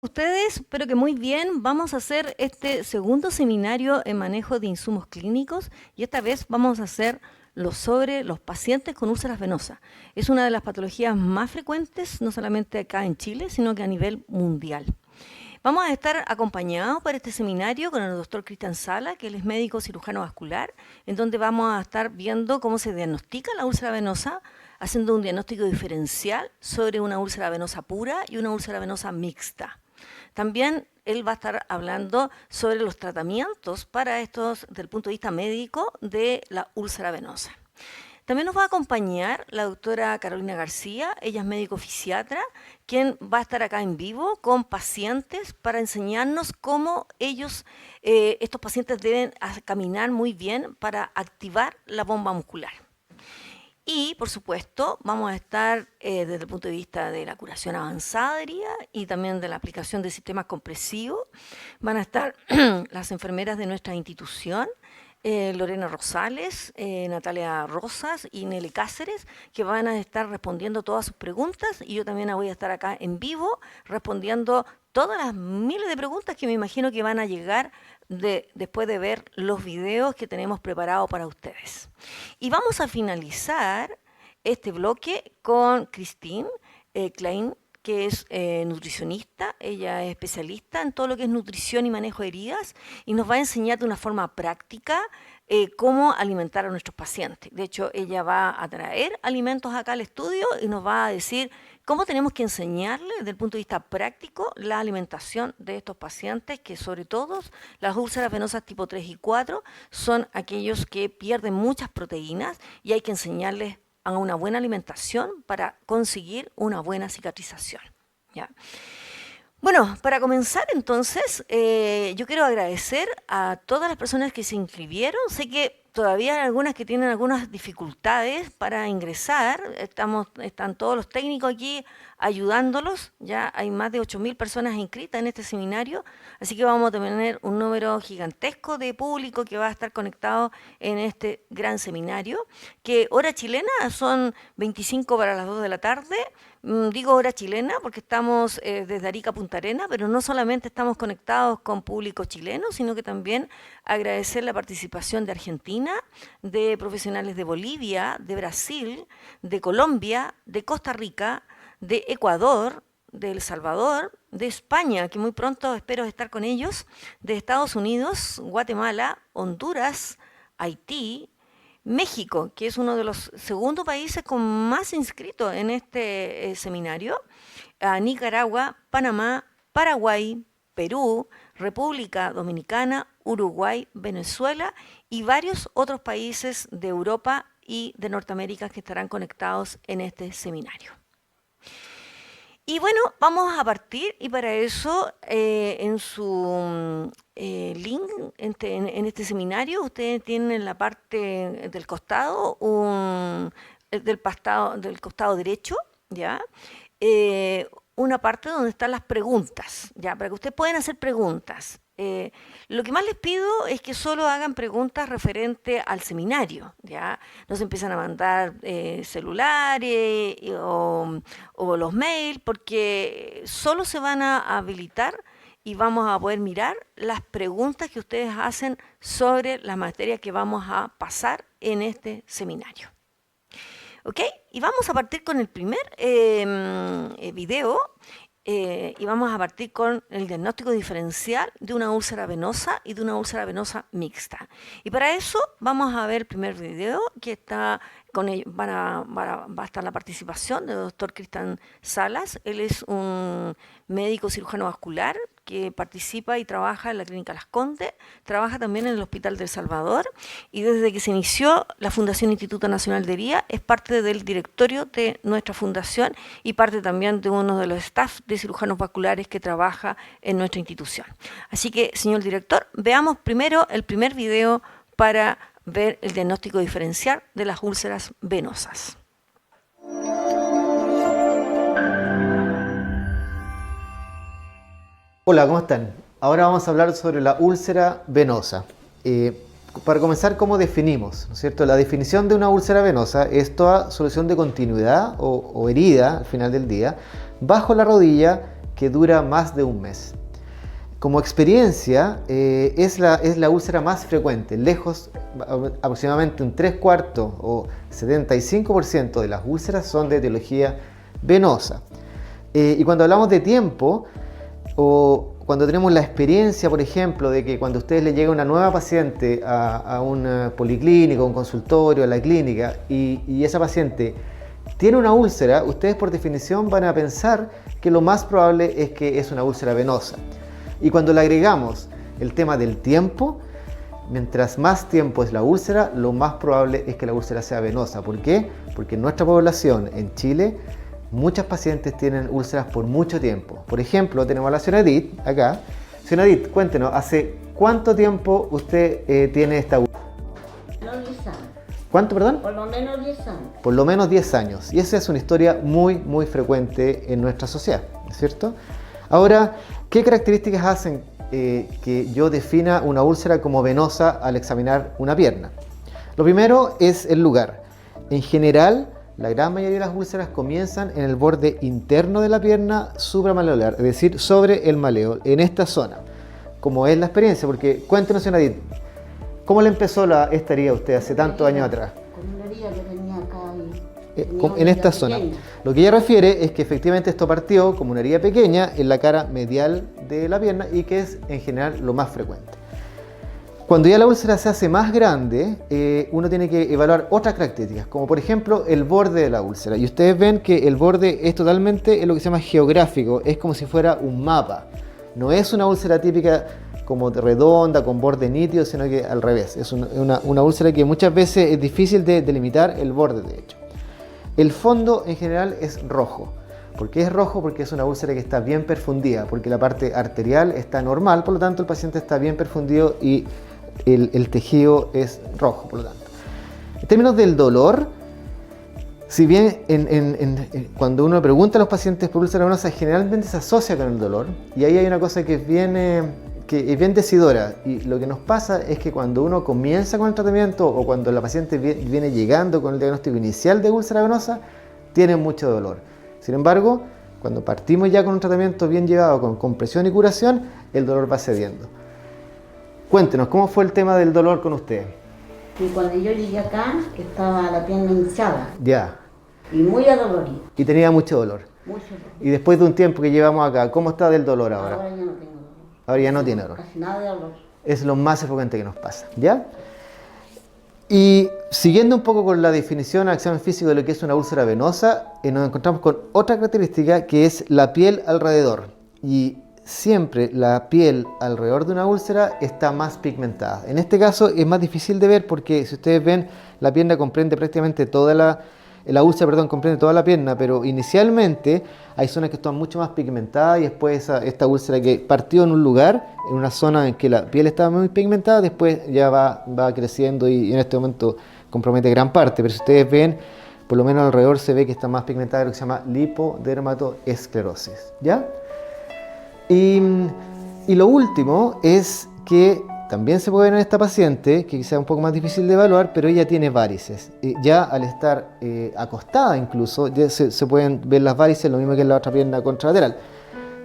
Ustedes, espero que muy bien. Vamos a hacer este segundo seminario en manejo de insumos clínicos y esta vez vamos a hacer sobre los pacientes con úlceras venosas. Es una de las patologías más frecuentes, no solamente acá en Chile, sino que a nivel mundial. Vamos a estar acompañados para este seminario con el doctor Cristian Sala, que él es médico cirujano vascular, en donde vamos a estar viendo cómo se diagnostica la úlcera venosa, haciendo un diagnóstico diferencial sobre una úlcera venosa pura y una úlcera venosa mixta. También él va a estar hablando sobre los tratamientos para estos, desde el punto de vista médico, de la úlcera venosa. También nos va a acompañar la doctora Carolina García, ella es médico fisiatra, quien va a estar acá en vivo con pacientes para enseñarnos cómo estos pacientes deben caminar muy bien para activar la bomba muscular. Y, por supuesto, vamos a estar desde el punto de vista de la curación avanzada, diría, y también de la aplicación de sistemas compresivos. Van a estar las enfermeras de nuestra institución, Lorena Rosales, Natalia Rosas y Nelly Cáceres, que van a estar respondiendo todas sus preguntas, y yo también voy a estar acá en vivo respondiendo todas las miles de preguntas que me imagino que van a llegar después de ver los videos que tenemos preparados para ustedes. Y vamos a finalizar este bloque con Christine Klein, que es nutricionista. Ella es especialista en todo lo que es nutrición y manejo de heridas y nos va a enseñar de una forma práctica cómo alimentar a nuestros pacientes. De hecho, ella va a traer alimentos acá al estudio y nos va a decir cómo tenemos que enseñarle desde el punto de vista práctico la alimentación de estos pacientes, que sobre todo las úlceras venosas tipo 3 y 4 son aquellos que pierden muchas proteínas y hay que enseñarles a una buena alimentación para conseguir una buena cicatrización, ¿ya? Bueno, para comenzar entonces, yo quiero agradecer a todas las personas que se inscribieron. Sé que todavía hay algunas que tienen algunas dificultades para ingresar. Están todos los técnicos aquí ayudándolos. Ya hay más de 8.000 personas inscritas en este seminario, así que vamos a tener un número gigantesco de público que va a estar conectado en este gran seminario, que hora chilena son 25 para las 2 de la tarde. Digo hora chilena porque estamos desde Arica a Punta Arenas, pero no solamente estamos conectados con público chileno, sino que también agradecer la participación de Argentina, de profesionales de Bolivia, de Brasil, de Colombia, de Costa Rica, de Ecuador, de El Salvador, de España, que muy pronto espero estar con ellos, de Estados Unidos, Guatemala, Honduras, Haití, México, que es uno de los segundos países con más inscritos en este seminario, a Nicaragua, Panamá, Paraguay, Perú, República Dominicana, Uruguay, Venezuela y varios otros países de Europa y de Norteamérica que estarán conectados en este seminario. Y bueno, vamos a partir y para eso en su link, en este seminario, ustedes tienen en la parte del costado, del costado derecho, ¿ya? Una parte donde están las preguntas, ¿ya? Para que ustedes puedan hacer preguntas. Lo que más les pido es que solo hagan preguntas referente al seminario, ¿ya? No se empiezan a mandar celulares o los mails, porque solo se van a habilitar y vamos a poder mirar las preguntas que ustedes hacen sobre las materias que vamos a pasar en este seminario. ¿Ok? Y vamos a partir con el primer video. Y vamos a partir con el diagnóstico diferencial de una úlcera venosa y de una úlcera venosa mixta. Y para eso vamos a ver el primer video que está con ellos, va a estar la participación del doctor Cristian Salas. Él es un médico cirujano vascular que participa y trabaja en la Clínica Las Condes, trabaja también en el Hospital del Salvador y desde que se inició la Fundación Instituto Nacional de Herida es parte del directorio de nuestra fundación y parte también de uno de los staff de cirujanos vasculares que trabaja en nuestra institución. Así que, señor director, veamos primero el primer video para ver el diagnóstico diferencial de las úlceras venosas. Hola, ¿cómo están? Ahora vamos a hablar sobre la úlcera venosa. Para comenzar, ¿cómo definimos? ¿No es cierto? La definición de una úlcera venosa es toda solución de continuidad o herida al final del día bajo la rodilla que dura más de un mes. Como experiencia, es la úlcera más frecuente, lejos, aproximadamente un 3/4 o 75% de las úlceras son de etiología venosa. Y cuando hablamos de tiempo, o cuando tenemos la experiencia, por ejemplo, de que cuando a ustedes le llega una nueva paciente a un policlínico, un consultorio, a la clínica, y esa paciente tiene una úlcera, ustedes por definición van a pensar que lo más probable es que es una úlcera venosa. Y cuando le agregamos el tema del tiempo, mientras más tiempo es la úlcera, lo más probable es que la úlcera sea venosa. ¿Por qué? Porque en nuestra población, en Chile, muchas pacientes tienen úlceras por mucho tiempo. Por ejemplo, tenemos a la señora Edith acá. Señora Edith, cuéntenos, ¿hace cuánto tiempo usted tiene esta úlcera? No, 10 años. ¿Cuánto, perdón? Por lo menos 10 años. Por lo menos 10 años. Y esa es una historia muy frecuente en nuestra sociedad, ¿no es cierto? Ahora, ¿qué características hacen que yo defina una úlcera como venosa al examinar una pierna? Lo primero es el lugar. En general, la gran mayoría de las úlceras comienzan en el borde interno de la pierna supramaleolar, es decir, sobre el maleo, en esta zona, como es la experiencia, porque cuéntenos, señora Edith, ¿cómo le empezó esta herida a usted hace tantos años atrás? Con una herida que tenía acá En esta zona. Lo que ella refiere es que efectivamente esto partió como una herida pequeña en la cara medial de la pierna y que es en general lo más frecuente. Cuando ya la úlcera se hace más grande, uno tiene que evaluar otras características, como por ejemplo el borde de la úlcera. Y ustedes ven que el borde es totalmente lo que se llama geográfico, es como si fuera un mapa. No es una úlcera típica como redonda, con borde nítido, sino que al revés. Es una úlcera que muchas veces es difícil de delimitar el borde, de hecho. El fondo en general es rojo. ¿Por qué es rojo? Porque es una úlcera que está bien perfundida, porque la parte arterial está normal, por lo tanto el paciente está bien perfundido y el tejido es rojo, por lo tanto. En términos del dolor, si bien cuando uno pregunta a los pacientes por úlcera venosa, generalmente se asocia con el dolor, y ahí hay una cosa que es bien decidora, y lo que nos pasa es que cuando uno comienza con el tratamiento o cuando la paciente viene llegando con el diagnóstico inicial de úlcera venosa, tiene mucho dolor. Sin embargo, cuando partimos ya con un tratamiento bien llevado, con compresión y curación, el dolor va cediendo. Cuéntenos, ¿cómo fue el tema del dolor con usted? Y cuando yo llegué acá, estaba la pierna hinchada Ya. y muy adolorida. Y tenía mucho dolor. Mucho dolor. Y después de un tiempo que llevamos acá, ¿cómo está del dolor ahora? Ahora ya no tengo dolor. Ahora ya no tiene dolor. Casi nada de dolor. Es lo más frecuente que nos pasa, ¿ya? Y siguiendo un poco con la definición al examen físico de lo que es una úlcera venosa, nos encontramos con otra característica que es la piel alrededor. Y siempre la piel alrededor de una úlcera está más pigmentada. En este caso es más difícil de ver porque si ustedes ven, la pierna comprende prácticamente toda la úlcera, perdón, comprende toda la pierna, pero inicialmente hay zonas que están mucho más pigmentadas y después esta úlcera que partió en un lugar, en una zona en que la piel estaba muy pigmentada, después ya va creciendo y en este momento compromete gran parte. Pero si ustedes ven, por lo menos alrededor se ve que está más pigmentada, lo que se llama lipodermatoesclerosis, ¿ya? Y lo último es que también se puede ver en esta paciente, que quizá es un poco más difícil de evaluar, pero ella tiene varices. Ya al estar acostada incluso, ya se pueden ver las varices, lo mismo que en la otra pierna contralateral.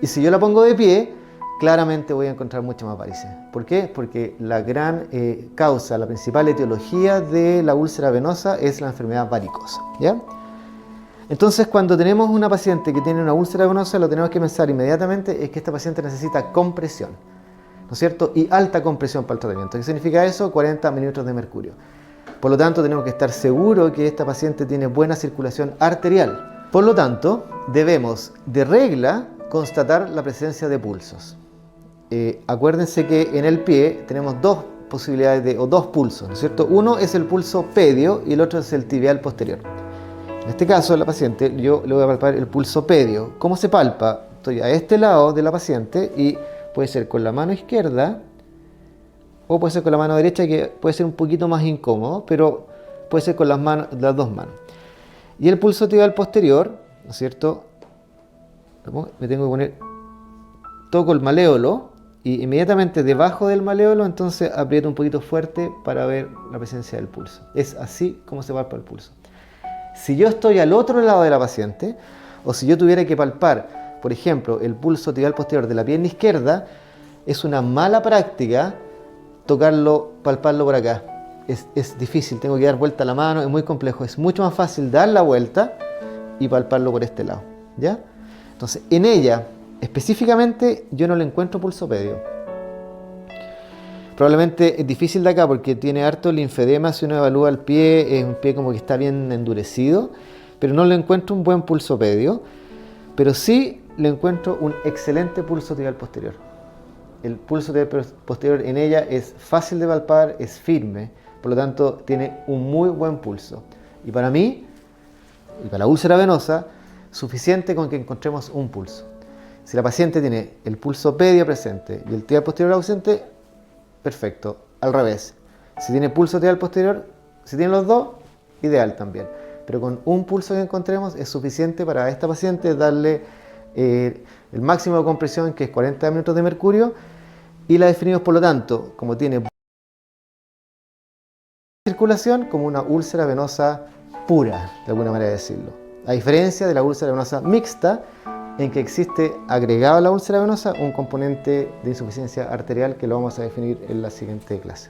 Y si yo la pongo de pie, claramente voy a encontrar muchas más varices. ¿Por qué? Porque la gran causa, la principal etiología de la úlcera venosa es la enfermedad varicosa, ¿ya? Entonces, cuando tenemos una paciente que tiene una úlcera venosa, lo que tenemos que pensar inmediatamente es que esta paciente necesita compresión, ¿no es cierto? Y alta compresión para el tratamiento. ¿Qué significa eso? 40 milímetros de mercurio. Por lo tanto, tenemos que estar seguros que esta paciente tiene buena circulación arterial. Por lo tanto, debemos, de regla, constatar la presencia de pulsos. Acuérdense que en el pie tenemos dos posibilidades o dos pulsos, ¿no es cierto? Uno es el pulso pedio y el otro es el tibial posterior. En este caso, la paciente, yo le voy a palpar el pulso pedio. ¿Cómo se palpa? Estoy a este lado de la paciente y puede ser con la mano izquierda o puede ser con la mano derecha, que puede ser un poquito más incómodo, pero puede ser con las dos manos. Y el pulso tibial posterior, ¿no es cierto? Me tengo que poner, toco el maléolo y inmediatamente debajo del maléolo, entonces aprieto un poquito fuerte para ver la presencia del pulso. Es así como se palpa el pulso. Si yo estoy al otro lado de la paciente, o si yo tuviera que palpar por ejemplo, el pulso tibial posterior de la pierna izquierda, es una mala práctica tocarlo, palparlo por acá. Es difícil, tengo que dar vuelta a la mano, es muy complejo. Es mucho más fácil dar la vuelta y palparlo por este lado, ¿ya? Entonces, en ella, específicamente, yo no le encuentro pulso pedio. Probablemente es difícil de acá porque tiene harto linfedema. Si uno evalúa el pie, es un pie como que está bien endurecido, pero no le encuentro un buen pulso pedio, pero sí le encuentro un excelente pulso tibial posterior. El pulso tibial posterior en ella es fácil de palpar, es firme, por lo tanto tiene un muy buen pulso. Y para mí, y para la úlcera venosa, suficiente con que encontremos un pulso. Si la paciente tiene el pulso pedio presente y el tibial posterior ausente, perfecto. Al revés, si tiene pulso tibial posterior, si tiene los dos, ideal también. Pero con un pulso que encontremos es suficiente para esta paciente darle el máximo de compresión, que es 40 minutos de mercurio, y la definimos por lo tanto, como tiene circulación, como una úlcera venosa pura, de alguna manera de decirlo. A diferencia de la úlcera venosa mixta, en que existe agregado a la úlcera venosa un componente de insuficiencia arterial que lo vamos a definir en la siguiente clase.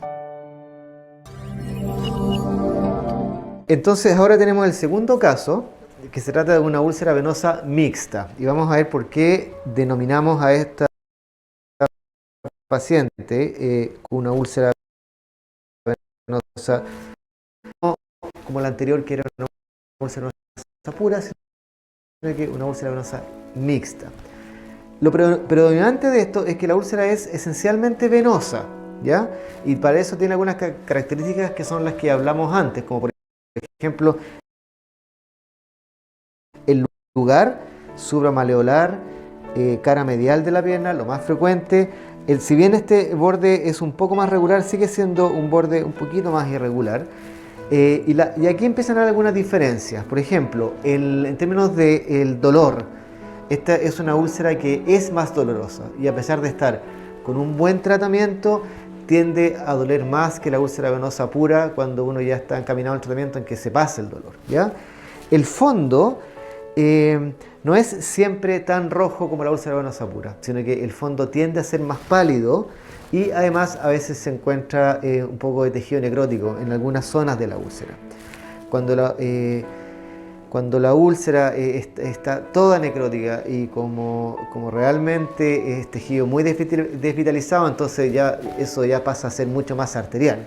Entonces ahora tenemos el segundo caso, que se trata de una úlcera venosa mixta, y vamos a ver por qué denominamos a esta paciente una úlcera venosa no como la anterior, que era una úlcera venosa pura, sino que una úlcera venosa mixta. Lo predominante de esto es que la úlcera es esencialmente venosa, ¿ya? Y para eso tiene algunas características que son las que hablamos antes, como por ejemplo el lugar subramaleolar, cara medial de la pierna, lo más frecuente. Si bien este borde es un poco más regular, sigue siendo un borde un poquito más irregular. Y aquí empiezan a haber algunas diferencias. Por ejemplo, en términos del dolor, esta es una úlcera que es más dolorosa y a pesar de estar con un buen tratamiento, tiende a doler más que la úlcera venosa pura cuando uno ya está encaminado al tratamiento en que se pasa el dolor, ¿ya? El fondo no es siempre tan rojo como la úlcera venosa pura, sino que el fondo tiende a ser más pálido y además a veces se encuentra un poco de tejido necrótico en algunas zonas de la úlcera. Cuando la úlcera está toda necrótica y como realmente es tejido muy desvitalizado, entonces eso ya pasa a ser mucho más arterial.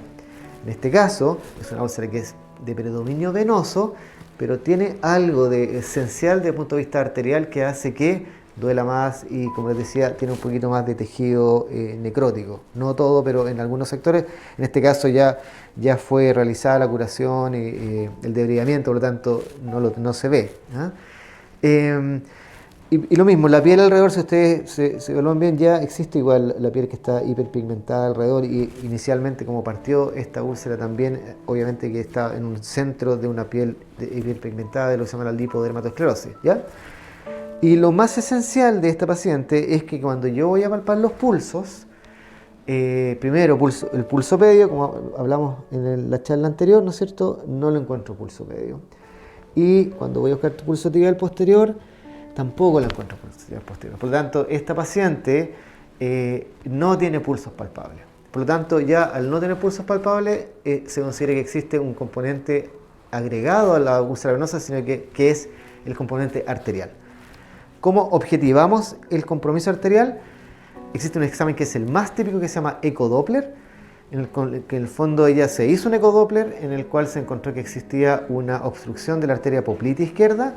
En este caso es una úlcera que es de predominio venoso, pero tiene algo de esencial desde el punto de vista arterial que hace que duela más y, como les decía, tiene un poquito más de tejido necrótico. No todo, pero en algunos sectores. En este caso ya fue realizada la curación y el debridamiento, por lo tanto no se ve, ¿eh? Y lo mismo, la piel alrededor, si ustedes se evalúan bien, ya existe igual la piel que está hiperpigmentada alrededor, y inicialmente como partió esta úlcera también, obviamente que está en un centro de una piel hiperpigmentada de lo que se llama la lipodermatoesclerosis, ¿ya? Y lo más esencial de esta paciente es que cuando yo voy a palpar los pulsos, primero el pulso pedio, como hablamos en la charla anterior, ¿no es cierto? No lo encuentro pulso pedio. Y cuando voy a buscar pulso tibial posterior, tampoco la encuentro pulso tibial posterior. Por lo tanto, esta paciente no tiene pulsos palpables. Por lo tanto, ya al no tener pulsos palpables, se considera que existe un componente agregado a la úlcera venosa, sino que es el componente arterial. ¿Cómo objetivamos el compromiso arterial? Existe un examen que es el más típico, que se llama ecodoppler, en el fondo ella se hizo un ecodoppler en el cual se encontró que existía una obstrucción de la arteria poplitea izquierda,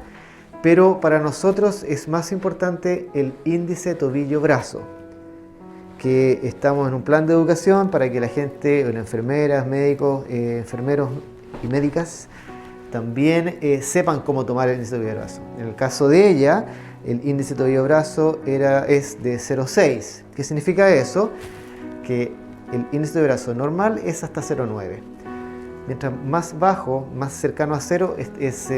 pero para nosotros es más importante el índice tobillo-brazo, que estamos en un plan de educación para que la gente, las enfermeras, médicos, enfermeros y médicas también sepan cómo tomar el índice tobillo-brazo. En el caso de ella, el índice tobillo-brazo es de 0,6. ¿Qué significa eso? Que el índice de brazo normal es hasta 0,9. Mientras más bajo, más cercano a 0, es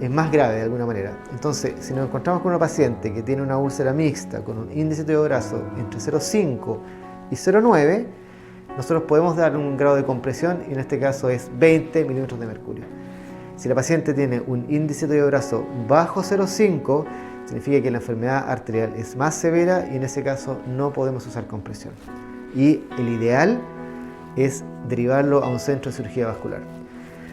más grave de alguna manera. Entonces, si nos encontramos con una paciente que tiene una úlcera mixta con un índice de brazo entre 0,5 y 0,9, nosotros podemos dar un grado de compresión, y en este caso es 20 milímetros de mercurio. Si la paciente tiene un índice de brazo bajo 0,5, significa que la enfermedad arterial es más severa y en ese caso no podemos usar compresión. Y el ideal es derivarlo a un centro de cirugía vascular.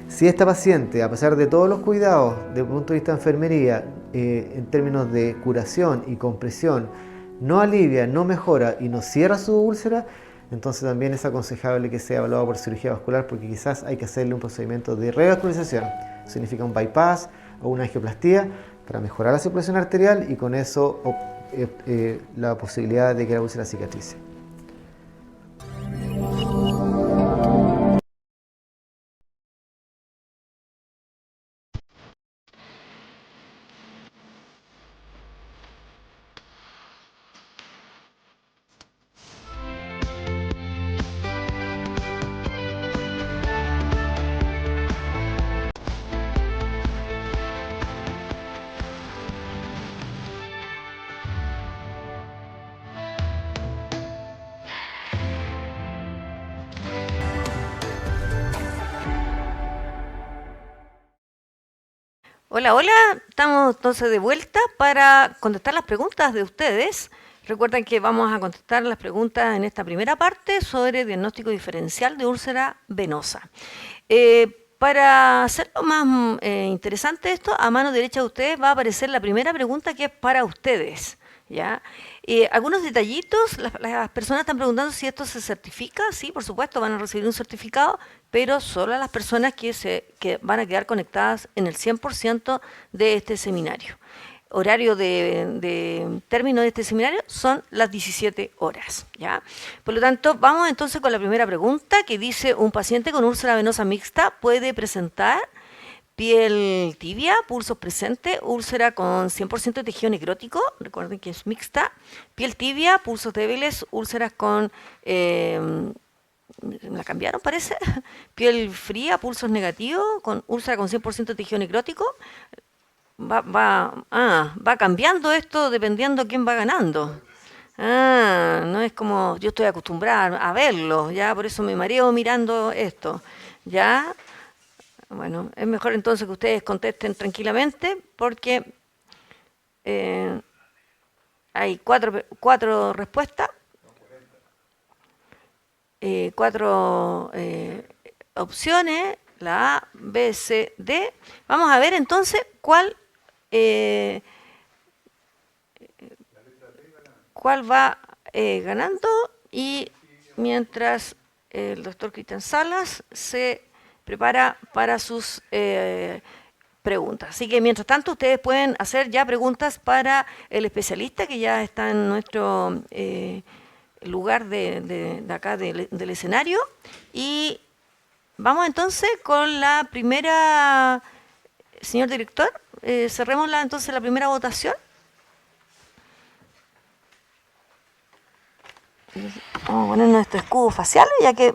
Si esta paciente, a pesar de todos los cuidados desde el punto de vista de enfermería, en términos de curación y compresión, no alivia, no mejora y no cierra su úlcera, entonces también es aconsejable que sea evaluado por cirugía vascular, porque quizás hay que hacerle un procedimiento de revascularización. Significa un bypass o una angioplastía para mejorar la circulación arterial y con eso la posibilidad de que la úlcera cicatrice. Hola, hola, estamos entonces de vuelta para contestar las preguntas de ustedes. Recuerden que vamos a contestar las preguntas en esta primera parte sobre diagnóstico diferencial de úlcera venosa. Para hacerlo más interesante esto, a mano derecha de ustedes va a aparecer la primera pregunta que es para ustedes, ¿ya? Algunos detallitos, las personas están preguntando si esto se certifica. Sí, por supuesto, van a recibir un certificado, pero solo a las personas que van a quedar conectadas en el 100% de este seminario. Horario de término de este seminario son las 17 horas, ¿ya? Por lo tanto, vamos entonces con la primera pregunta que dice: ¿un paciente con úlcera venosa mixta puede presentar piel tibia, pulsos presentes, úlcera con 100% de tejido necrótico? Recuerden que es mixta. Piel tibia, pulsos débiles, úlceras con... la cambiaron, parece. Piel fría, pulsos negativos, con úlcera con 100% de tejido necrótico. Va cambiando esto dependiendo quién va ganando. No es como yo estoy acostumbrada a verlo, ya por eso me mareo mirando esto. Ya, bueno, es mejor entonces que ustedes contesten tranquilamente porque hay cuatro respuestas, cuatro opciones, la A, B, C, D. Vamos a ver entonces cuál va ganando, y mientras el doctor Cristian Salas se prepara para sus preguntas. Así que mientras tanto ustedes pueden hacer ya preguntas para el especialista que ya está en nuestro lugar de acá del escenario, y vamos entonces con la primera, señor director, cerremos entonces la primera votación. Vamos a poner nuestro escudo facial, ya que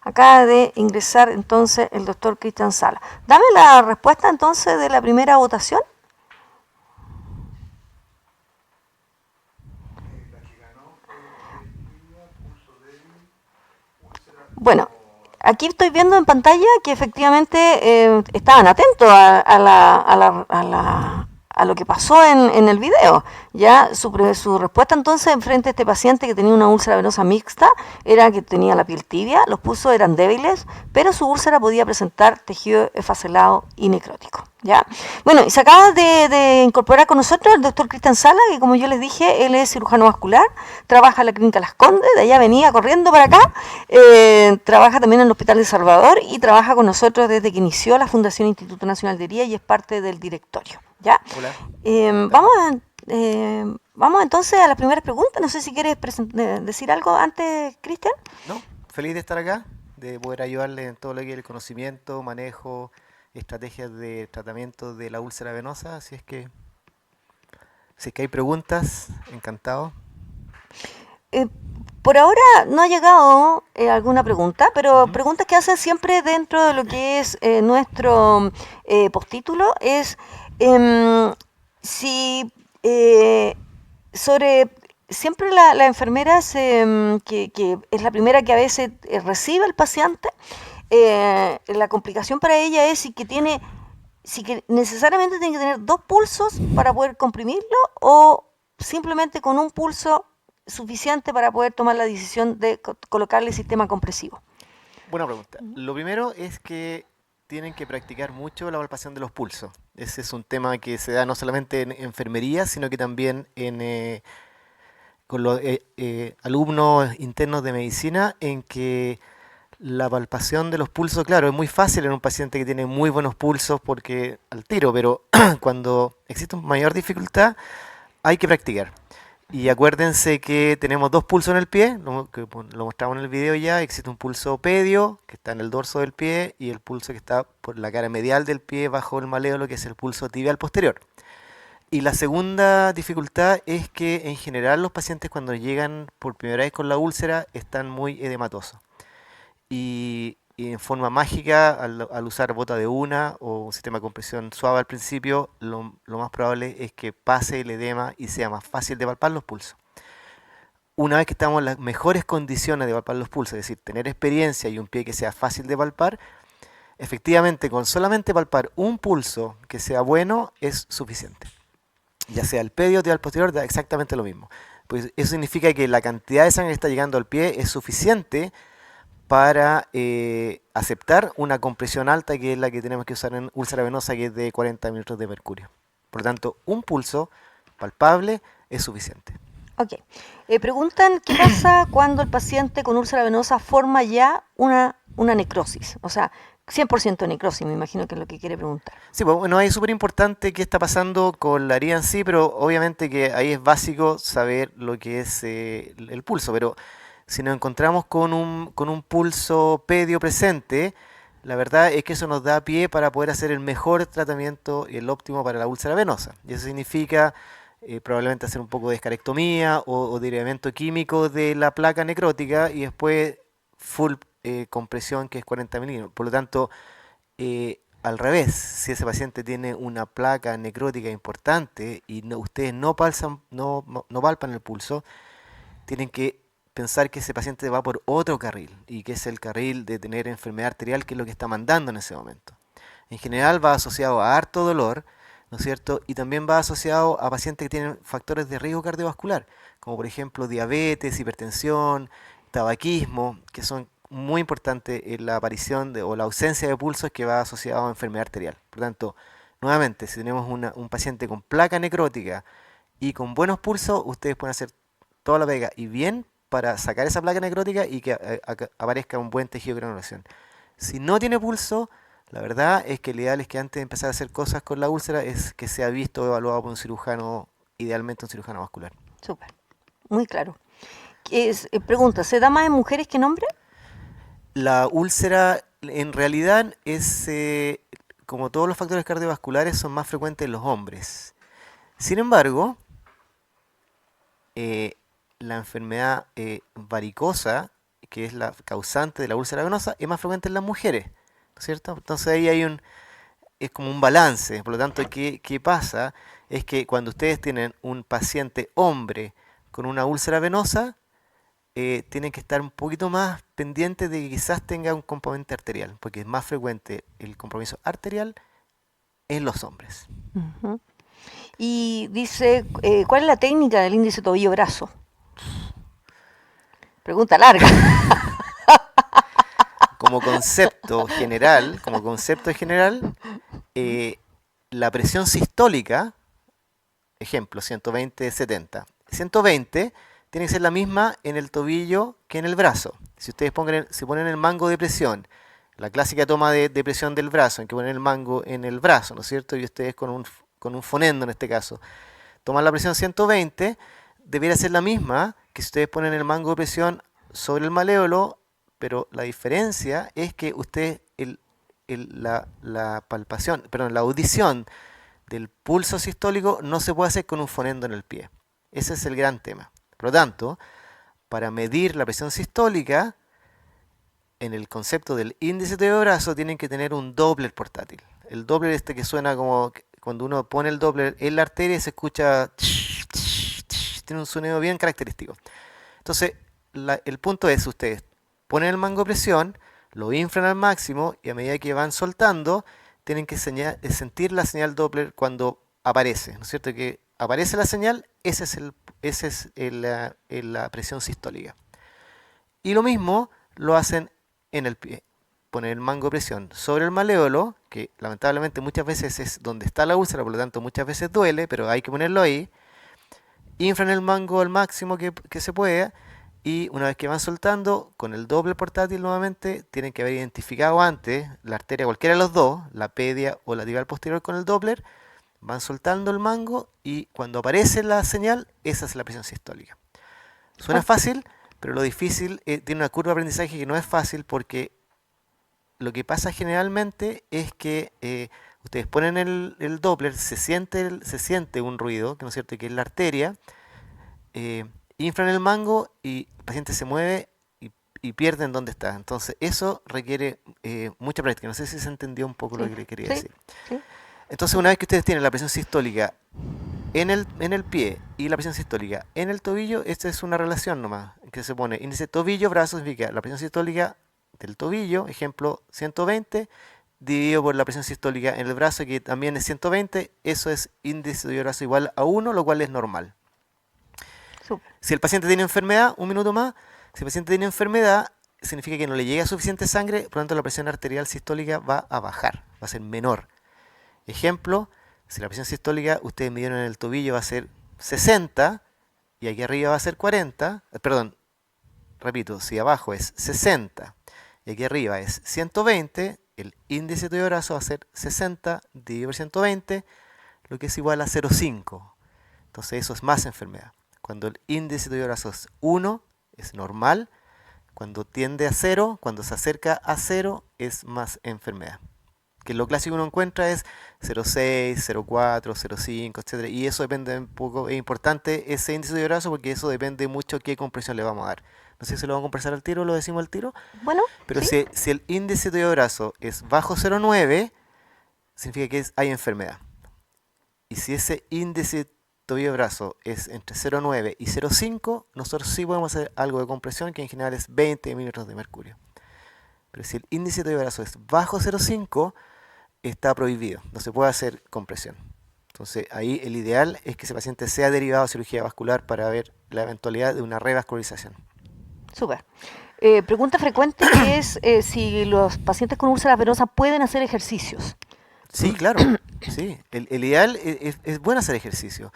acaba de ingresar entonces el doctor Cristian Sala. Dame la respuesta entonces de la primera votación. Bueno, aquí estoy viendo en pantalla que efectivamente estaban atentos a lo que pasó en el video. Ya su respuesta entonces frente a este paciente que tenía una úlcera venosa mixta era que tenía la piel tibia, los pulsos eran débiles, pero su úlcera podía presentar tejido esfacelado y necrótico. ¿Ya? Bueno, y se acaba de incorporar con nosotros el doctor Cristian Sala, que como yo les dije, él es cirujano vascular, trabaja en la clínica Las Condes, de allá venía corriendo para acá, trabaja también en el Hospital de Salvador y trabaja con nosotros desde que inició la Fundación Instituto Nacional de Herida y es parte del directorio. ¿Ya? Hola. Vamos entonces a las primeras preguntas. No sé si quieres decir algo antes, Cristian. No, feliz de estar acá, de poder ayudarle en todo lo que es el conocimiento, manejo, estrategias de tratamiento de la úlcera venosa. Así es que, si es que hay preguntas, encantado. Por ahora no ha llegado alguna pregunta, pero preguntas que hacen siempre dentro de lo que es nuestro postítulo es si sobre siempre la enfermera que es la primera que a veces recibe al paciente, la complicación para ella es si que tiene si que necesariamente tiene que tener 2 pulsos para poder comprimirlo o simplemente con un pulso suficiente para poder tomar la decisión de colocarle sistema compresivo. Buena pregunta. Lo primero es que tienen que practicar mucho la palpación de los pulsos. Ese es un tema que se da no solamente en enfermería, sino que también con los alumnos internos de medicina, en que la palpación de los pulsos, claro, es muy fácil en un paciente que tiene muy buenos pulsos porque al tiro, pero cuando existe una mayor dificultad hay que practicar. Y acuérdense que tenemos 2 pulsos en el pie, lo mostramos en el video ya. Existe un pulso pedio, que está en el dorso del pie, y el pulso que está por la cara medial del pie, bajo el maléolo, que es el pulso tibial posterior. Y la segunda dificultad es que en general los pacientes cuando llegan por primera vez con la úlcera están muy edematosos. Y en forma mágica, al usar bota de una o un sistema de compresión suave al principio, lo más probable es que pase el edema y sea más fácil de palpar los pulsos. Una vez que estamos en las mejores condiciones de palpar los pulsos, es decir, tener experiencia y un pie que sea fácil de palpar, efectivamente con solamente palpar un pulso que sea bueno es suficiente. Ya sea el pedio o tibial posterior, da exactamente lo mismo. Pues eso significa que la cantidad de sangre que está llegando al pie es suficiente para aceptar una compresión alta, que es la que tenemos que usar en úlcera venosa, que es de 40 mililitros de mercurio. Por lo tanto, un pulso palpable es suficiente. Ok. Preguntan qué pasa cuando el paciente con úlcera venosa forma ya una necrosis. O sea, 100% necrosis, me imagino que es lo que quiere preguntar. Sí, pues, bueno, ahí es súper importante qué está pasando con la herida en sí, pero obviamente que ahí es básico saber lo que es el pulso. Pero si nos encontramos con un pulso pedio presente, la verdad es que eso nos da pie para poder hacer el mejor tratamiento y el óptimo para la úlcera venosa. Y eso significa probablemente hacer un poco de escarectomía o derivamiento químico de la placa necrótica y después full compresión, que es 40 milímetros. Por lo tanto, al revés, si ese paciente tiene una placa necrótica importante y ustedes no palpan el pulso, tienen que pensar que ese paciente va por otro carril, y que es el carril de tener enfermedad arterial, que es lo que está mandando en ese momento. En general va asociado a harto dolor, ¿no es cierto? Y también va asociado a pacientes que tienen factores de riesgo cardiovascular, como por ejemplo diabetes, hipertensión, tabaquismo, que son muy importantes en la aparición o la ausencia de pulsos, que va asociado a enfermedad arterial. Por lo tanto, nuevamente, si tenemos un paciente con placa necrótica y con buenos pulsos, ustedes pueden hacer toda la pega y bien para sacar esa placa necrótica y que aparezca un buen tejido de granulación. Si no tiene pulso, la verdad es que el ideal es que antes de empezar a hacer cosas con la úlcera es que sea visto o evaluado por un cirujano, idealmente un cirujano vascular. Súper, muy claro. Pregunta, ¿se da más en mujeres que en hombres? La úlcera en realidad es, como todos los factores cardiovasculares, son más frecuentes en los hombres. Sin embargo, la enfermedad varicosa, que es la causante de la úlcera venosa, es más frecuente en las mujeres, ¿no es cierto? Entonces ahí es como un balance. Por lo tanto, ¿qué pasa? Es que cuando ustedes tienen un paciente hombre con una úlcera venosa, tienen que estar un poquito más pendientes de que quizás tenga un componente arterial, porque es más frecuente el compromiso arterial en los hombres. Uh-huh. Y dice, ¿cuál es la técnica del índice tobillo-brazo? Pregunta larga. Como concepto general, la presión sistólica, ejemplo, 120/70. 120 tiene que ser la misma en el tobillo que en el brazo. Si ustedes ponen el mango de presión, la clásica toma de presión del brazo, en que ponen el mango en el brazo, ¿no es cierto? Y ustedes con un fonendo en este caso, toman la presión 120, debería ser la misma que si ustedes ponen el mango de presión sobre el maléolo, pero la diferencia es que ustedes la audición del pulso sistólico no se puede hacer con un fonendo en el pie. Ese es el gran tema. Por lo tanto, para medir la presión sistólica, en el concepto del índice de brazo, tienen que tener un Doppler portátil. El Doppler que suena como cuando uno pone el Doppler en la arteria, se escucha, tiene un sonido bien característico. Entonces, el punto es, ustedes ponen el mango de presión, lo inflan al máximo y a medida que van soltando, tienen que sentir la señal Doppler cuando aparece, ¿no es cierto? Que aparece la señal, ese es la presión sistólica. Y lo mismo lo hacen en el pie. Poner el mango de presión sobre el maléolo, que lamentablemente muchas veces es donde está la úlcera, por lo tanto muchas veces duele, pero hay que ponerlo ahí. Inflan el mango al máximo que se pueda, y una vez que van soltando, con el Doppler portátil nuevamente, tienen que haber identificado antes la arteria, cualquiera de los dos, la pedia o la tibial posterior con el Doppler, van soltando el mango y cuando aparece la señal, esa es la presión sistólica. Suena fácil, pero lo difícil, tiene una curva de aprendizaje que no es fácil, porque lo que pasa generalmente es que ustedes ponen el Doppler, se siente un ruido, que no es cierto, que es la arteria, inflan el mango y el paciente se mueve y pierden dónde está. Entonces eso requiere mucha práctica. No sé si se entendió un poco lo que le quería decir. Sí. Entonces, una vez que ustedes tienen la presión sistólica en el pie y la presión sistólica en el tobillo, esta es una relación nomás, que se pone índice tobillo-brazo, significa la presión sistólica del tobillo, ejemplo 120, dividido por la presión sistólica en el brazo, que también es 120, eso es índice tobillo-brazo igual a 1, lo cual es normal. Súper. Si el paciente tiene enfermedad, un minuto más, si el paciente tiene enfermedad, significa que no le llega suficiente sangre, por lo tanto la presión arterial sistólica va a bajar, va a ser menor. Ejemplo, si la presión sistólica ustedes midieron en el tobillo va a ser 60 y aquí arriba va a ser 40, perdón, repito, si abajo es 60 y aquí arriba es 120, el índice de brazo va a ser 60 dividido por 120, lo que es igual a 0,5. Entonces eso es más enfermedad. Cuando el índice de brazo es 1, es normal. Cuando tiende a 0, cuando se acerca a 0, es más enfermedad. Que lo clásico uno encuentra es 0,6, 0,4, 0,5, etc. Y eso depende un poco, es importante ese índice de brazo porque eso depende mucho qué compresión le vamos a dar. No sé si lo vamos a compresar al tiro o lo decimos al tiro. Bueno, Pero sí. si el índice de brazo es bajo 0,9, significa que hay enfermedad. Y si ese índice tobillo-brazo es entre 0,9 y 0,5, nosotros sí podemos hacer algo de compresión, que en general es 20 milímetros de mercurio. Pero si el índice tobillo-brazo es bajo 0,5, está prohibido, no se puede hacer compresión. Entonces ahí el ideal es que ese paciente sea derivado a cirugía vascular para ver la eventualidad de una revascularización. Súper. Pregunta frecuente que es si los pacientes con úlceras venosas pueden hacer ejercicios. Sí, claro, sí. El ideal es bueno hacer ejercicio.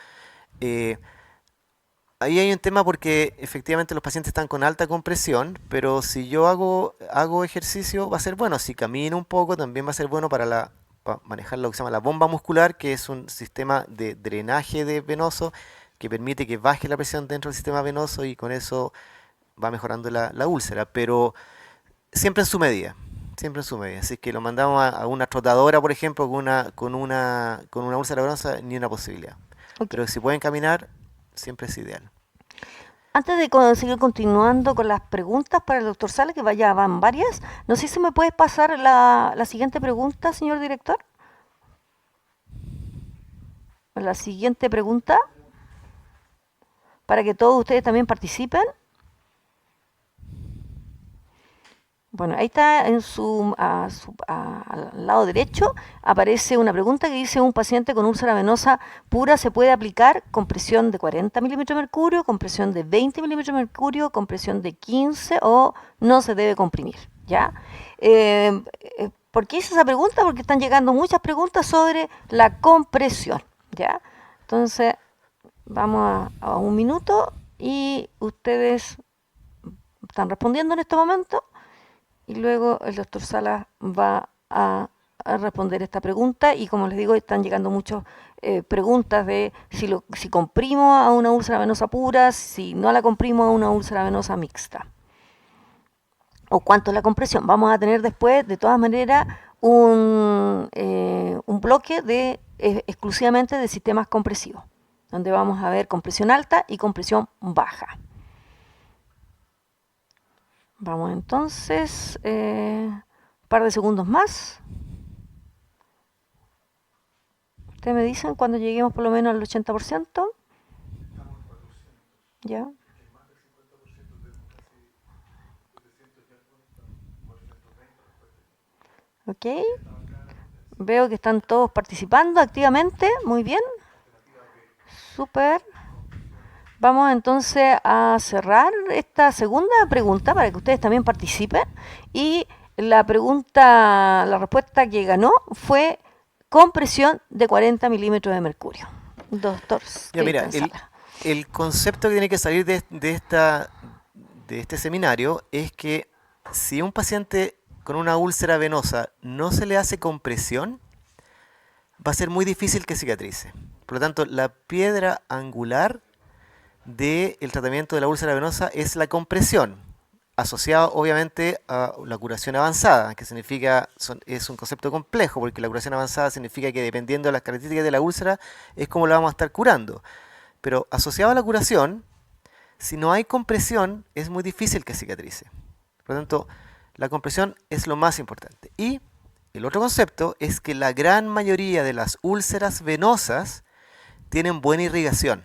Ahí hay un tema porque efectivamente los pacientes están con alta compresión, pero si yo hago ejercicio va a ser bueno. Si camino un poco también va a ser bueno para manejar lo que se llama la bomba muscular, que es un sistema de drenaje venoso que permite que baje la presión dentro del sistema venoso y con eso va mejorando la úlcera, pero siempre en su medida. Siempre en su medida. Así que lo mandamos a una trotadora, por ejemplo, con una úlcera venosa, ni una posibilidad. Ok. Pero si pueden caminar, siempre es ideal. Antes de seguir continuando con las preguntas para el doctor Sala, que vaya, van varias, no sé si me puedes pasar la siguiente pregunta, señor director. La siguiente pregunta, para que todos ustedes también participen. Bueno, ahí está al lado derecho, aparece una pregunta que dice: un paciente con úlcera venosa pura se puede aplicar compresión de 40 milímetros de mercurio, compresión de 20 milímetros de mercurio, compresión de 15 o no se debe comprimir, ¿ya? ¿Por qué hice esa pregunta? Porque están llegando muchas preguntas sobre la compresión, ¿ya? Entonces, vamos a un minuto y ustedes están respondiendo en este momento. Y luego el doctor Salas va a responder esta pregunta y como les digo, están llegando muchas preguntas de si comprimo a una úlcera venosa pura, si no la comprimo a una úlcera venosa mixta. O cuánto es la compresión. Vamos a tener después, de todas maneras, un bloque exclusivamente de sistemas compresivos, donde vamos a ver compresión alta y compresión baja. Vamos entonces, un par de segundos más. Ustedes me dicen cuando lleguemos por lo menos al 80%. Ya. Ok. Veo que están todos participando activamente. Muy bien. Súper. Vamos entonces a cerrar esta segunda pregunta para que ustedes también participen. Y la respuesta que ganó fue compresión de 40 milímetros de mercurio. Doctor Ya, mira, Cristian Sala. el concepto que tiene que salir de este seminario es que si un paciente con una úlcera venosa no se le hace compresión, va a ser muy difícil que cicatrice. Por lo tanto, la piedra angular del tratamiento de la úlcera venosa es la compresión, asociado obviamente a la curación avanzada, que significa, es un concepto complejo, porque la curación avanzada significa que dependiendo de las características de la úlcera, es como la vamos a estar curando. Pero asociado a la curación, si no hay compresión, es muy difícil que cicatrice. Por lo tanto, la compresión es lo más importante. Y el otro concepto es que la gran mayoría de las úlceras venosas tienen buena irrigación.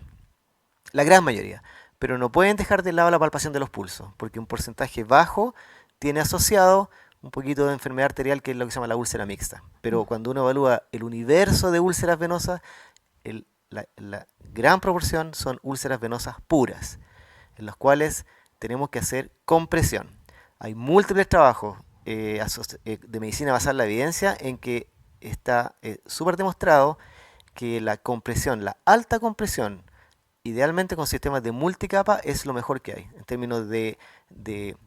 La gran mayoría. Pero no pueden dejar de lado la palpación de los pulsos, porque un porcentaje bajo tiene asociado un poquito de enfermedad arterial, que es lo que se llama la úlcera mixta. Pero cuando uno evalúa el universo de úlceras venosas, la gran proporción son úlceras venosas puras, en las cuales tenemos que hacer compresión. Hay múltiples trabajos de medicina basada en la evidencia en que está súper demostrado que la compresión, la alta compresión, idealmente con sistemas de multicapa, es lo mejor que hay en términos de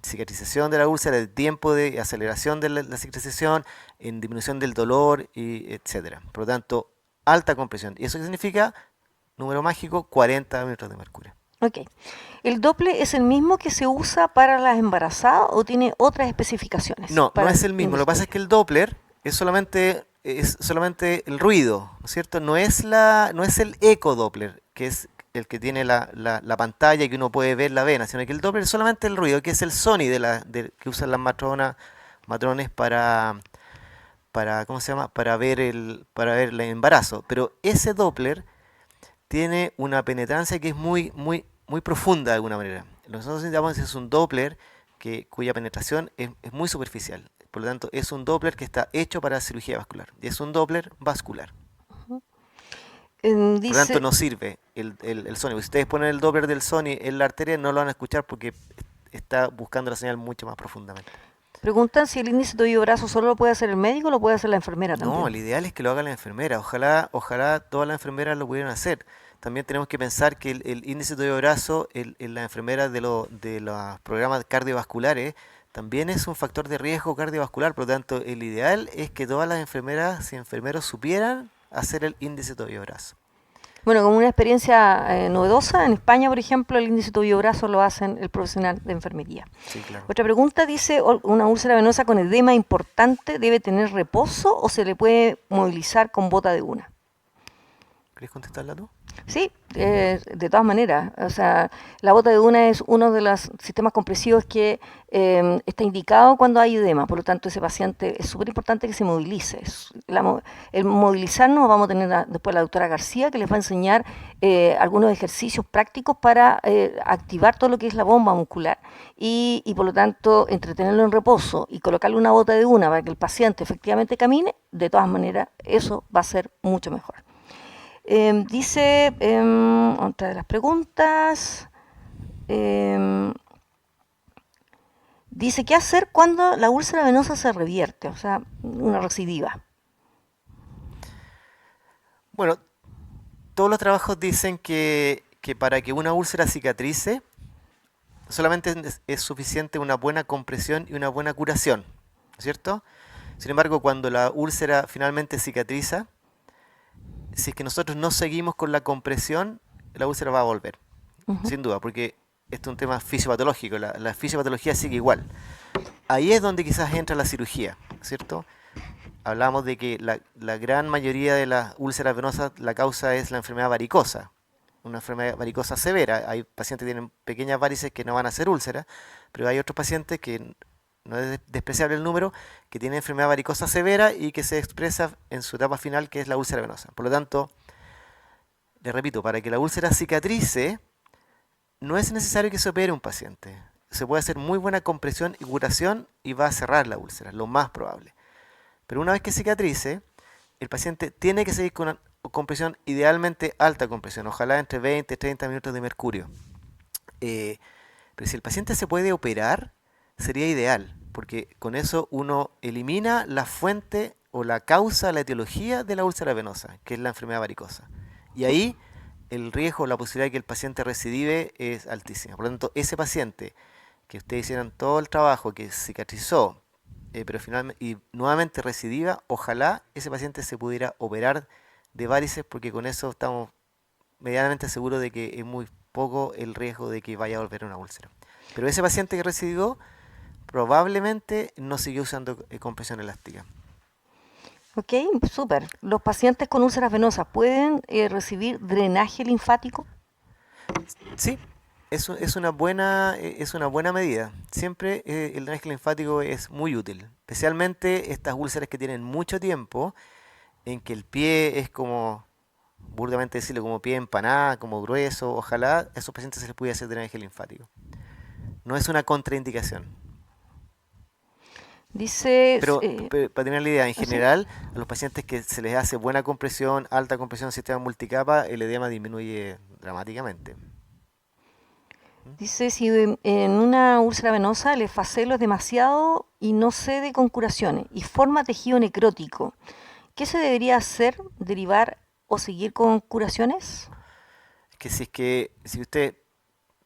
cicatrización de la úlcera, de tiempo de aceleración de la cicatrización, en disminución del dolor, y etcétera. Por lo tanto, alta compresión. ¿Y eso qué significa? Número mágico, 40 milímetros de mercurio. Ok. ¿El Doppler es el mismo que se usa para las embarazadas o tiene otras especificaciones? No, no es el mismo. Lo que pasa es que el Doppler es solamente el ruido, ¿no es cierto? No es el eco-Doppler, que es el que tiene la pantalla y que uno puede ver la vena, sino que el Doppler es solamente el ruido, que es el sonido que usan las matrones para ¿cómo se llama? Para ver el embarazo. Pero ese Doppler tiene una penetrancia que es muy, muy, muy profunda de alguna manera. Nosotros necesitamos que es un Doppler cuya penetración es muy superficial. Por lo tanto, es un Doppler que está hecho para cirugía vascular. Y es un Doppler vascular. Por lo tanto, no sirve el Sony. Si ustedes ponen el Doppler del Sony en la arteria, no lo van a escuchar porque está buscando la señal mucho más profundamente. Preguntan si el índice tobillo-brazo solo lo puede hacer el médico o lo puede hacer la enfermera también. No, el ideal es que lo haga la enfermera. Ojalá todas las enfermeras lo pudieran hacer. También tenemos que pensar que el índice tobillo-brazo en las enfermeras de los programas cardiovasculares también es un factor de riesgo cardiovascular. Por lo tanto, el ideal es que todas las enfermeras y enfermeros supieran hacer el índice tobillo-brazo. Bueno, como una experiencia novedosa, en España, por ejemplo, el índice tobillo-brazo lo hacen el profesional de enfermería. Sí, claro. Otra pregunta dice, ¿una úlcera venosa con edema importante debe tener reposo o se le puede movilizar con bota de una? ¿Quieres contestarla tú? Sí, de todas maneras. O sea, la bota de una es uno de los sistemas compresivos que está indicado cuando hay edema. Por lo tanto, ese paciente es súper importante que se movilice. El movilizarnos, vamos a tener después la doctora García, que les va a enseñar algunos ejercicios prácticos para activar todo lo que es la bomba muscular y por lo tanto, entretenerlo en reposo y colocarle una bota de una para que el paciente efectivamente camine. De todas maneras, eso va a ser mucho mejor. Dice, otra de las preguntas, dice, ¿qué hacer cuando la úlcera venosa se revierte? O sea, una recidiva. Bueno, todos los trabajos dicen que para que una úlcera cicatrice, solamente es suficiente una buena compresión y una buena curación, ¿cierto? Sin embargo, cuando la úlcera finalmente cicatriza, si es que nosotros no seguimos con la compresión, la úlcera va a volver, sin duda, porque esto es un tema fisiopatológico, la fisiopatología sigue igual. Ahí es donde quizás entra la cirugía, ¿cierto? Hablamos de que la gran mayoría de las úlceras venosas, la causa es la enfermedad varicosa, una enfermedad varicosa severa. Hay pacientes que tienen pequeñas varices que no van a ser úlceras, pero hay otros pacientes que, no es despreciable el número, que tienen enfermedad varicosa severa y que se expresa en su etapa final, que es la úlcera venosa. Por lo tanto, les repito, para que la úlcera cicatrice, no es necesario que se opere un paciente. Se puede hacer muy buena compresión y curación y va a cerrar la úlcera, lo más probable. Pero una vez que cicatrice, el paciente tiene que seguir con una compresión, idealmente alta compresión, ojalá entre 20 y 30 minutos de mercurio. Pero si el paciente se puede operar, sería ideal, porque con eso uno elimina la fuente o la causa, la etiología de la úlcera venosa, que es la enfermedad varicosa. Y ahí el riesgo, la posibilidad de que el paciente recidive es altísima. Por lo tanto, ese paciente que ustedes hicieran todo el trabajo, que cicatrizó, pero finalmente y nuevamente recidiva, ojalá ese paciente se pudiera operar de varices, porque con eso estamos medianamente seguros de que es muy poco el riesgo de que vaya a volver una úlcera. Pero ese paciente que recidió probablemente no siguió usando compresión elástica. Ok, súper. ¿Los pacientes con úlceras venosas pueden recibir drenaje linfático? Sí, es una buena medida. Siempre el drenaje linfático es muy útil, especialmente estas úlceras que tienen mucho tiempo, en que el pie es como, burdamente decirlo, como pie empanada, como grueso. Ojalá a esos pacientes se les pudiera hacer drenaje linfático. No es una contraindicación. Dice, Pero para tener la idea, en ¿sí? general, a los pacientes que se les hace buena compresión, alta compresión, sistema multicapa, el edema disminuye dramáticamente. Dice, si en una úlcera venosa el efacelo es demasiado y no cede con curaciones y forma tejido necrótico, ¿qué se debería hacer? ¿Derivar o seguir con curaciones? Si usted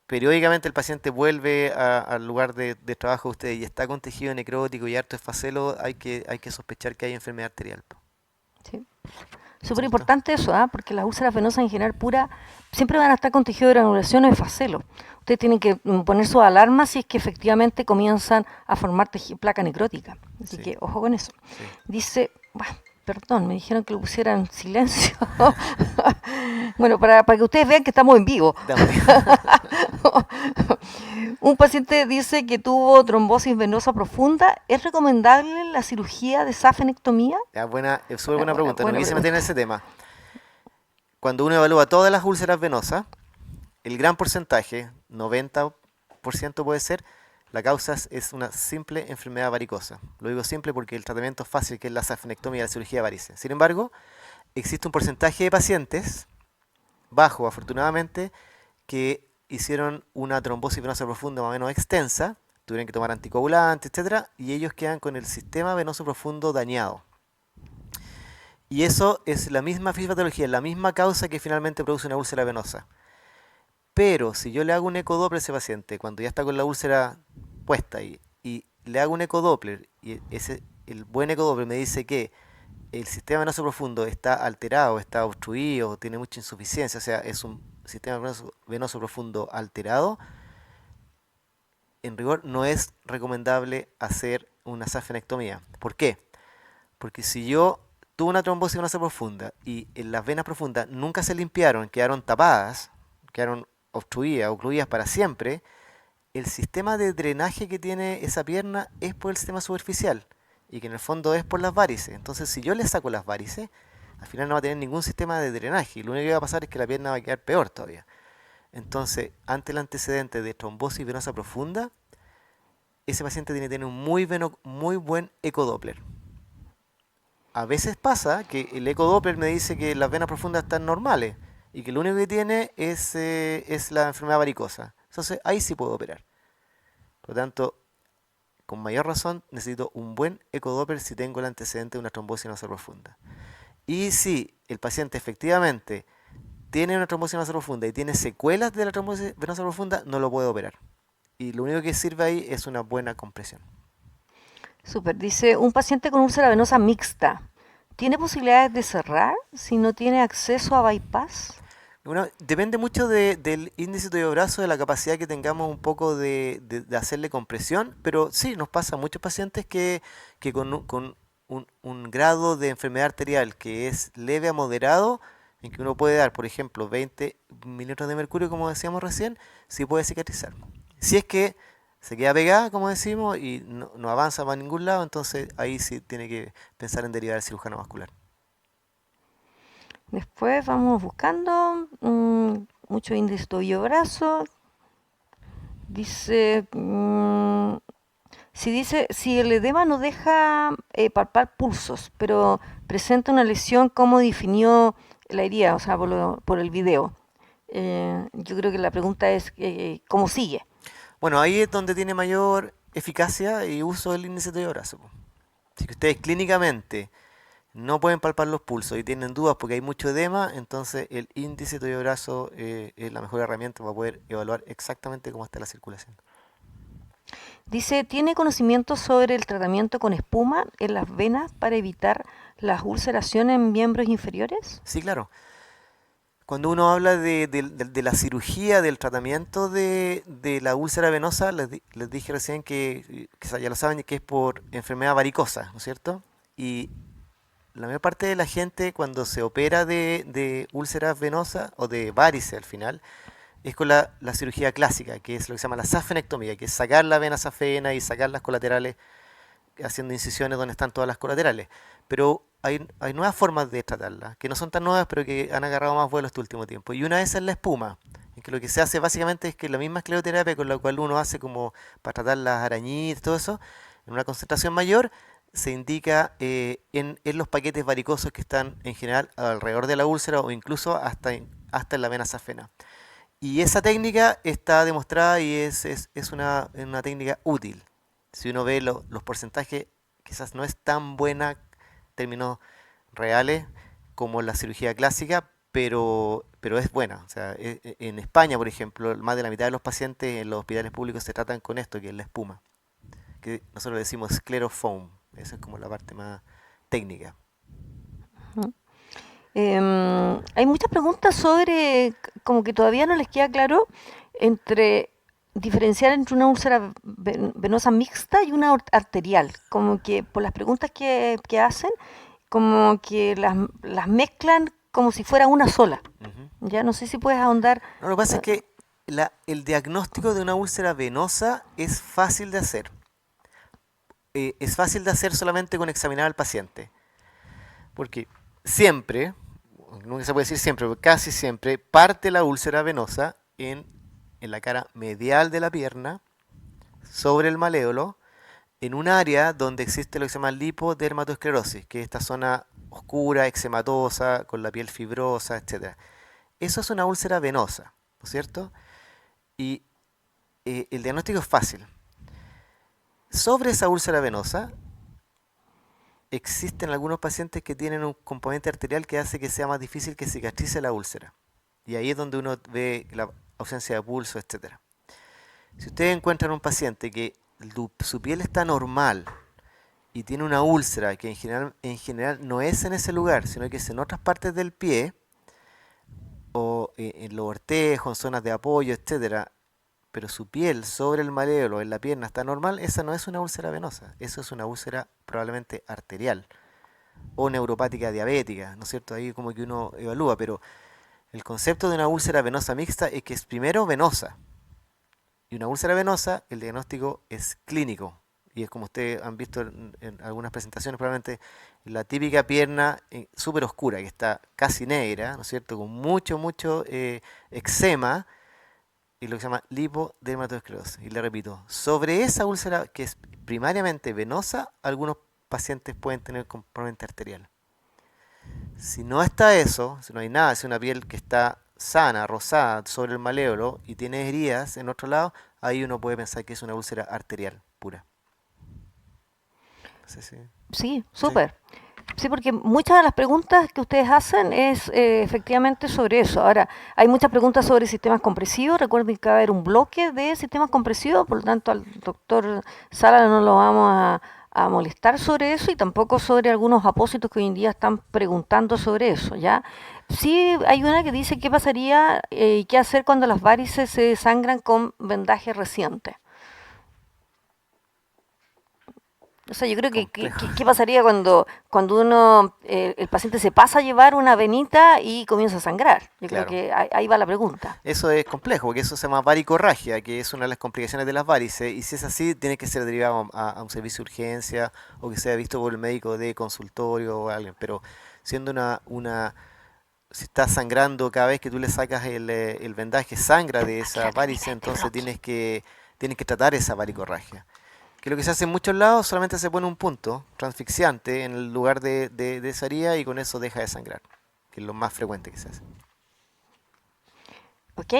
periódicamente el paciente vuelve al lugar de trabajo de usted y está con tejido necrótico y harto esfacelo, hay que sospechar que hay enfermedad arterial. Sí. Súper ¿Cierto? importante eso, porque las úlceras venosas en general pura siempre van a estar con tejido de granulación o efacelo. Ustedes tienen que poner sus alarmas si es que efectivamente comienzan a formar placa necrótica. Así Sí. que ojo con eso. Sí. Dice, perdón, me dijeron que lo pusiera en silencio. Bueno, para que ustedes vean que estamos en vivo. Un paciente dice que tuvo trombosis venosa profunda. ¿Es recomendable la cirugía de safenectomía? Es súper buena pregunta, no buena me quise pregunta. meter en ese tema. Cuando uno evalúa todas las úlceras venosas, el gran porcentaje, 90% puede ser, la causa es una simple enfermedad varicosa. Lo digo simple porque el tratamiento es fácil, que es la safenectomía, la cirugía de varices. Sin embargo, existe un porcentaje de pacientes, bajo afortunadamente, que hicieron una trombosis venosa profunda más o menos extensa, tuvieron que tomar anticoagulantes, etcétera, y ellos quedan con el sistema venoso profundo dañado. Y eso es la misma fisiopatología, la misma causa que finalmente produce una úlcera venosa. Pero si yo le hago un ecodoppler a ese paciente, cuando ya está con la úlcera puesta ahí, y le hago un ecodoppler, y el buen ecodoppler me dice que el sistema venoso profundo está alterado, está obstruido, tiene mucha insuficiencia, o sea, es un sistema venoso profundo alterado, en rigor no es recomendable hacer una safenectomía. ¿Por qué? Porque si yo tuve una trombosis venosa profunda y en las venas profundas nunca se limpiaron, quedaron tapadas, quedaron obstruidas, ocluidas para siempre, el sistema de drenaje que tiene esa pierna es por el sistema superficial y que en el fondo es por las varices. Entonces, si yo le saco las varices, al final no va a tener ningún sistema de drenaje y lo único que va a pasar es que la pierna va a quedar peor todavía. Entonces, ante el antecedente de trombosis venosa profunda, ese paciente tiene que tener un muy buen ecodoppler. A veces pasa que el ecodoppler me dice que las venas profundas están normales y que lo único que tiene es la enfermedad varicosa. Entonces, ahí sí puedo operar. Por lo tanto, con mayor razón necesito un buen ecodoppler si tengo el antecedente de una trombosis venosa profunda. Y si el paciente efectivamente tiene una trombosis venosa profunda y tiene secuelas de la trombosis venosa profunda, no lo puedo operar. Y lo único que sirve ahí es una buena compresión. Súper. Dice, un paciente con úlcera venosa mixta, ¿tiene posibilidades de cerrar si no tiene acceso a bypass? Bueno, depende mucho del índice de brazo, de la capacidad que tengamos un poco de hacerle compresión, pero sí, nos pasa a muchos pacientes que con un grado de enfermedad arterial que es leve a moderado, en que uno puede dar, por ejemplo, 20 milímetros de mercurio, como decíamos recién, sí puede cicatrizar. Si es que se queda pegada, como decimos, y no avanza para ningún lado, entonces ahí sí tiene que pensar en derivar al cirujano vascular. Después vamos buscando mucho índice tobillo-brazo. Dice, Si dice, si el edema no deja palpar pulsos, pero presenta una lesión, ¿cómo definió la herida? O sea, por el video. Yo creo que la pregunta es, ¿cómo sigue? Bueno, ahí es donde tiene mayor eficacia y uso el índice de brazo. Po. Si que ustedes clínicamente no pueden palpar los pulsos y tienen dudas porque hay mucho edema, entonces el índice de brazo es la mejor herramienta para poder evaluar exactamente cómo está la circulación. Dice, ¿tiene conocimiento sobre el tratamiento con espuma en las venas para evitar las ulceraciones en miembros inferiores? Sí, claro. Cuando uno habla de la cirugía, del tratamiento de la úlcera venosa, les dije recién que quizás ya lo saben, que es por enfermedad varicosa, ¿no es cierto? Y la mayor parte de la gente cuando se opera de úlceras venosas o de varices al final, es con la cirugía clásica, que es lo que se llama la safenectomía, que es sacar la vena safena y sacar las colaterales haciendo incisiones donde están todas las colaterales. Pero hay nuevas formas de tratarla, que no son tan nuevas, pero que han agarrado más vuelo este último tiempo. Y una de esas es la espuma, en que lo que se hace básicamente es que la misma escleroterapia con la cual uno hace como para tratar las arañitas, todo eso, en una concentración mayor, se indica en los paquetes varicosos que están en general alrededor de la úlcera o incluso hasta en la vena safena. Y esa técnica está demostrada y es una técnica útil. Si uno ve los porcentajes, quizás no es tan buena en términos reales como la cirugía clásica, pero es buena. O sea, en España, por ejemplo, más de la mitad de los pacientes en los hospitales públicos se tratan con esto, que es la espuma, que nosotros le decimos sclerofoam. Esa es como la parte más técnica. Ujú. Hay muchas preguntas sobre, como que todavía no les queda claro, diferenciar entre una úlcera venosa mixta y una arterial. Como que por las preguntas que hacen, como que las mezclan como si fuera una sola. Ujú. Ya no sé si puedes ahondar. No, lo que pasa es que el diagnóstico de una úlcera venosa es fácil de hacer. Es fácil de hacer solamente con examinar al paciente. Porque siempre, nunca se puede decir siempre, pero casi siempre, parte la úlcera venosa en la cara medial de la pierna, sobre el maléolo, en un área donde existe lo que se llama lipodermatoesclerosis, que es esta zona oscura, eczematosa, con la piel fibrosa, etc. Eso es una úlcera venosa, ¿no es cierto? Y el diagnóstico es fácil. Sobre esa úlcera venosa existen algunos pacientes que tienen un componente arterial que hace que sea más difícil que cicatrice la úlcera. Y ahí es donde uno ve la ausencia de pulso, etc. Si ustedes encuentran un paciente que su piel está normal y tiene una úlcera que en general no es en ese lugar, sino que es en otras partes del pie, o en los ortejos, en zonas de apoyo, etcétera, pero su piel sobre el maléolo, en la pierna, está normal, esa no es una úlcera venosa, eso es una úlcera probablemente arterial o neuropática diabética, ¿no es cierto? Ahí como que uno evalúa, pero el concepto de una úlcera venosa mixta es que es primero venosa, y una úlcera venosa, el diagnóstico es clínico, y es como ustedes han visto en algunas presentaciones, probablemente la típica pierna súper oscura, que está casi negra, ¿no es cierto? Con mucho eczema, y lo que se llama lipodermatoesclerosis. Y le repito, sobre esa úlcera que es primariamente venosa, algunos pacientes pueden tener componente arterial. Si no está eso, si no hay nada, si una piel que está sana, rosada, sobre el maléolo y tiene heridas en otro lado, ahí uno puede pensar que es una úlcera arterial pura. No sé si... Sí, Sí. súper. Sí, porque muchas de las preguntas que ustedes hacen es efectivamente sobre eso. Ahora, hay muchas preguntas sobre sistemas compresivos. Recuerden que va a haber un bloque de sistemas compresivos, por lo tanto al doctor Sala no lo vamos a molestar sobre eso y tampoco sobre algunos apósitos que hoy en día están preguntando sobre eso, ¿ya? Sí, hay una que dice qué pasaría y qué hacer cuando las varices se desangran con vendaje reciente. O sea, yo creo que Complejo. ¿qué pasaría cuando uno, el paciente se pasa a llevar una venita y comienza a sangrar? Yo creo Claro. que ahí va la pregunta. Eso es complejo, porque eso se llama varicorragia, que es una de las complicaciones de las varices, y si es así, tiene que ser derivado a un servicio de urgencia o que sea visto por el médico de consultorio o alguien. Pero siendo si está sangrando cada vez que tú le sacas el vendaje, sangra de esa varice, entonces tienes que tratar esa varicorragia. que lo que se hace en muchos lados, solamente se pone un punto transfixiante en el lugar de esa herida y con eso deja de sangrar, que es lo más frecuente que se hace. ¿Ok?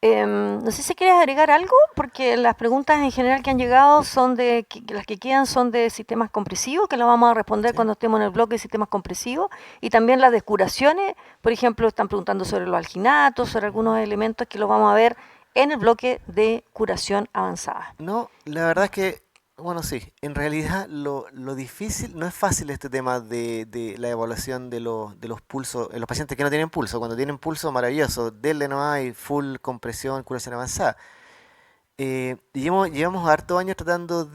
No sé si quieres agregar algo, porque las preguntas en general que han llegado son las que quedan son de sistemas compresivos, que lo vamos a responder Sí. cuando estemos en el bloque de sistemas compresivos, y también las de curaciones, por ejemplo, están preguntando sobre los alginatos, sobre algunos elementos que los vamos a ver en el bloque de curación avanzada. No, la verdad es que, bueno, sí, en realidad lo difícil, no es fácil este tema de la evaluación de los pulsos en los pacientes que no tienen pulso. Cuando tienen pulso, maravilloso, denle nomás y full compresión, curación avanzada. Llevamos hartos años tratando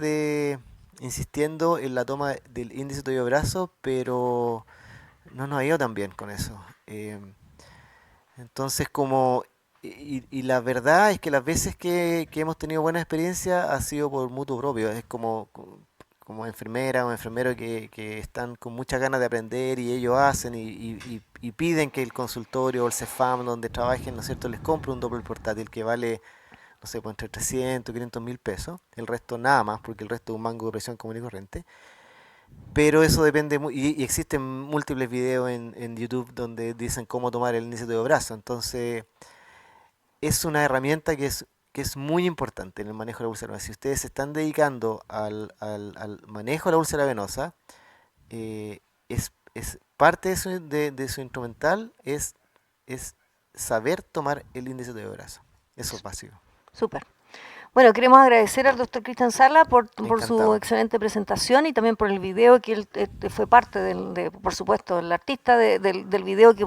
insistiendo en la toma del índice tobillo brazo, pero no nos ha ido tan bien con eso. Entonces, y la verdad es que las veces que hemos tenido buena experiencia ha sido por mutuo propio. Es como enfermera o enfermero que están con muchas ganas de aprender y ellos hacen y piden que el consultorio o el CEFAM donde trabajen, ¿no es cierto?, les compre un Doppler portátil que vale, no sé, pues entre 300 y 500 mil pesos. El resto nada más, porque el resto es un mango de presión común y corriente. Pero eso depende, y existen múltiples videos en YouTube donde dicen cómo tomar el índice de brazo. Entonces, es una herramienta que es muy importante en el manejo de la úlcera venosa. Si ustedes se están dedicando al manejo de la úlcera venosa, es parte de su instrumental es saber tomar el índice de brazo. Eso es básico. Súper. Bueno, queremos agradecer al doctor Cristian Sala por su Encantado. excelente presentación y también por el video que él fue parte por supuesto, el artista del video que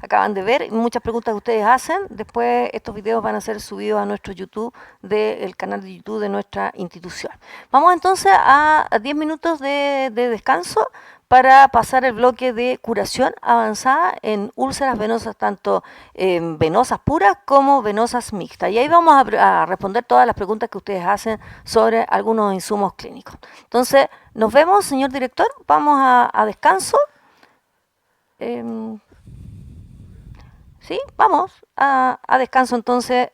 acaban de ver. Muchas preguntas que ustedes hacen. Después estos videos van a ser subidos a nuestro YouTube, del canal de YouTube de nuestra institución. Vamos entonces a 10 minutos de descanso para pasar el bloque de curación avanzada en úlceras venosas, tanto venosas puras como venosas mixtas. Y ahí vamos a responder todas las preguntas que ustedes hacen sobre algunos insumos clínicos. Entonces, nos vemos, señor director. Vamos a descanso. Sí, vamos a descanso entonces.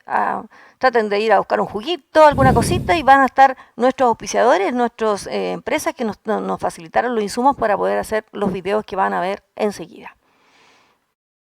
Traten de ir a buscar un juguito, alguna cosita, y van a estar nuestros auspiciadores, nuestras empresas que nos facilitaron los insumos para poder hacer los videos que van a ver enseguida.